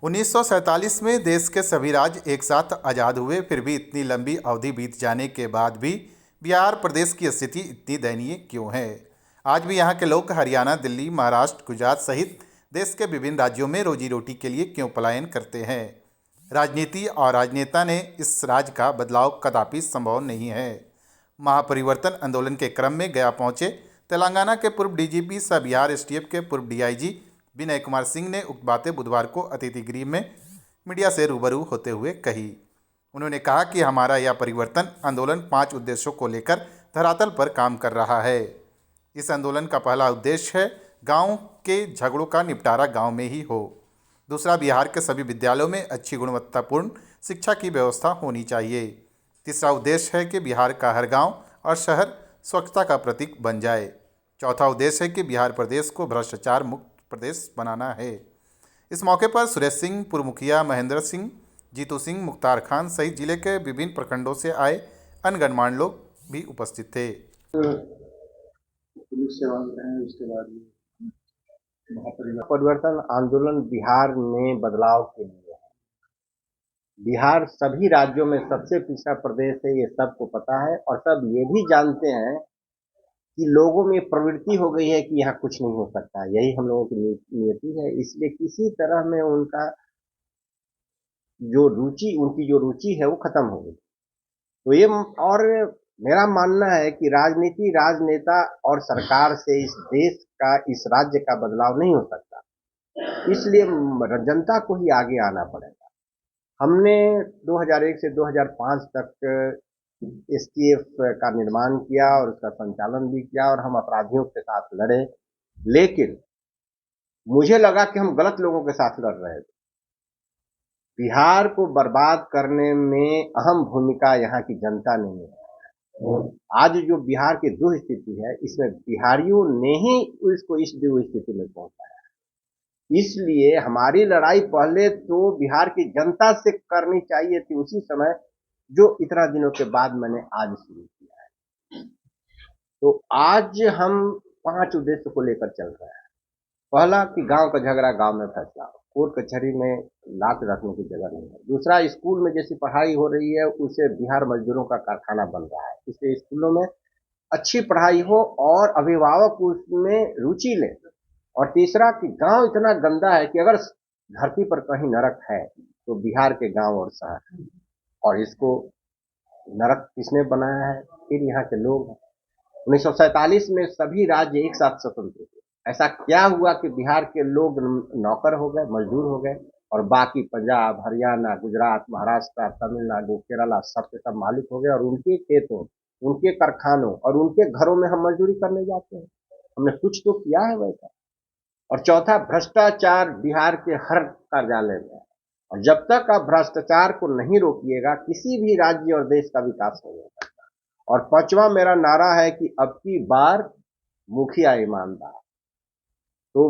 1947 में देश के सभी राज्य एक साथ आज़ाद हुए, फिर भी इतनी लंबी अवधि बीत जाने के बाद भी बिहार प्रदेश की स्थिति इतनी दयनीय क्यों है। आज भी यहाँ के लोग हरियाणा, दिल्ली, महाराष्ट्र, गुजरात सहित देश के विभिन्न राज्यों में रोजी रोटी के लिए क्यों पलायन करते हैं। राजनीति और राजनेता ने इस राज्य का बदलाव कदापि संभव नहीं है। महापरिवर्तन आंदोलन के क्रम में गया पहुंचे तेलंगाना के पूर्व डीजीपी सह बिहार एसटीएफ के पूर्व डीआईजी विनय कुमार सिंह ने उक्त बातें बुधवार को अतिथि गृह में मीडिया से रूबरू होते हुए कही। उन्होंने कहा कि हमारा यह परिवर्तन आंदोलन 5 उद्देश्यों को लेकर धरातल पर काम कर रहा है। इस आंदोलन का पहला उद्देश्य है गांव के झगड़ों का निपटारा गांव में ही हो। दूसरा, बिहार के सभी विद्यालयों में अच्छी गुणवत्तापूर्ण शिक्षा की व्यवस्था होनी चाहिए। तीसरा उद्देश्य है कि बिहार का हर गांव और शहर स्वच्छता का प्रतीक बन जाए। चौथा उद्देश्य है कि बिहार प्रदेश को भ्रष्टाचार मुक्त प्रदेश बनाना है। इस मौके पर सुरेश सिंह, पूर्व मुखिया महेंद्र सिंह, जीतू सिंह, मुख्तार खान सहित जिले के विभिन्न प्रखंडों से आए अन्य गणमान्य लोग भी उपस्थित थे। पुलिस सेवा में हैं, उसके बाद परिवर्तन आंदोलन बिहार में बदलाव के लिए है। बिहार सभी राज्यों में सबसे पिछड़ा प्रदेश है, ये सबको पता है और सब ये भी जानते हैं कि लोगों में प्रवृत्ति हो गई है कि यहाँ कुछ नहीं हो सकता। यही हम लोगों की नियति है। इसलिए किसी तरह में उनकी जो रुचि है वो खत्म हो गई। तो ये और मेरा मानना है कि राजनीति, राजनेता और सरकार से इस देश का, इस राज्य का बदलाव नहीं हो सकता। इसलिए जनता को ही आगे आना पड़ेगा। हमने 2001 से 2005 तक एसटीएफ का निर्माण किया और उसका संचालन भी किया और हम अपराधियों के साथ लड़े, लेकिन मुझे लगा कि हम गलत लोगों के साथ लड़ रहे थे। बिहार को बर्बाद करने में अहम भूमिका यहाँ की जनता ने है। आज जो बिहार की दुस्थिति है, इसमें बिहारियों ने ही इसको इस दुस्थिति में पहुंचाया। इसलिए हमारी लड़ाई पहले तो बिहार की जनता से करनी चाहिए थी, उसी समय जो इतना दिनों के बाद मैंने आज शुरू किया है। तो आज हम 5 उद्देश्य को लेकर चल रहे हैं। पहला कि गांव का झगड़ा गांव में फैसला हो, कोर्ट कचहरी में लात रखने की जगह नहीं है। दूसरा, स्कूल में जैसी पढ़ाई हो रही है उसे बिहार मजदूरों का कारखाना बन रहा है, इसलिए स्कूलों में अच्छी पढ़ाई हो और अभिभावक उसमें रुचि लें। और तीसरा कि गांव इतना गंदा है कि अगर धरती पर कहीं नरक है तो बिहार के गांव और शहर, और इसको नरक किसने बनाया है? फिर यहाँ के लोग। 1947 में सभी राज्य एक साथ स्वतंत्र थे। ऐसा क्या हुआ कि बिहार के लोग नौकर हो गए, मजदूर हो गए और बाकी पंजाब, हरियाणा, गुजरात, महाराष्ट्र, तमिलनाडु, केरला सब के सब मालिक हो गए और उनके खेतों, उनके कारखानों और उनके घरों में हम मजदूरी करने जाते हैं। हमने कुछ तो किया है वैसा। और चौथा, भ्रष्टाचार बिहार के हर कार्यालय में है और जब तक आप भ्रष्टाचार को नहीं रोकिएगा किसी भी राज्य और देश का विकास नहीं हो सकता। और पांचवा मेरा नारा है कि अब की बार मुखिया ईमानदार। तो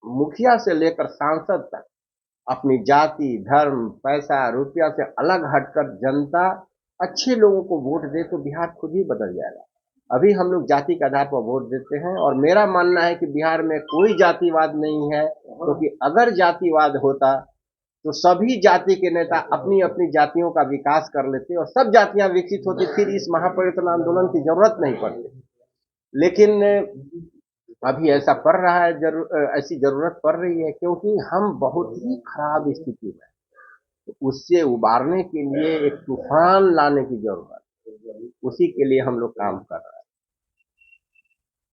मुखिया से लेकर सांसद तक अपनी जाति, धर्म, पैसा, रुपया से अलग हटकर जनता अच्छे लोगों को वोट दे तो बिहार खुद ही बदल जाएगा। अभी हम लोग जाति के आधार पर वोट देते हैं और मेरा मानना है कि बिहार में कोई जातिवाद नहीं है, क्योंकि अगर जातिवाद होता तो सभी जाति के नेता अपनी अपनी जातियों का विकास कर लेते और सब जातियां विकसित होती, फिर इस महापरिवर्तन आंदोलन की जरूरत नहीं पड़ती। लेकिन अभी ऐसा पड़ रहा है, ऐसी जरूरत पड़ रही है क्योंकि हम बहुत ही खराब स्थिति में, तो उससे उबारने के लिए एक तूफान लाने की जरूरत, उसी के लिए हम लोग काम कर रहे हैं।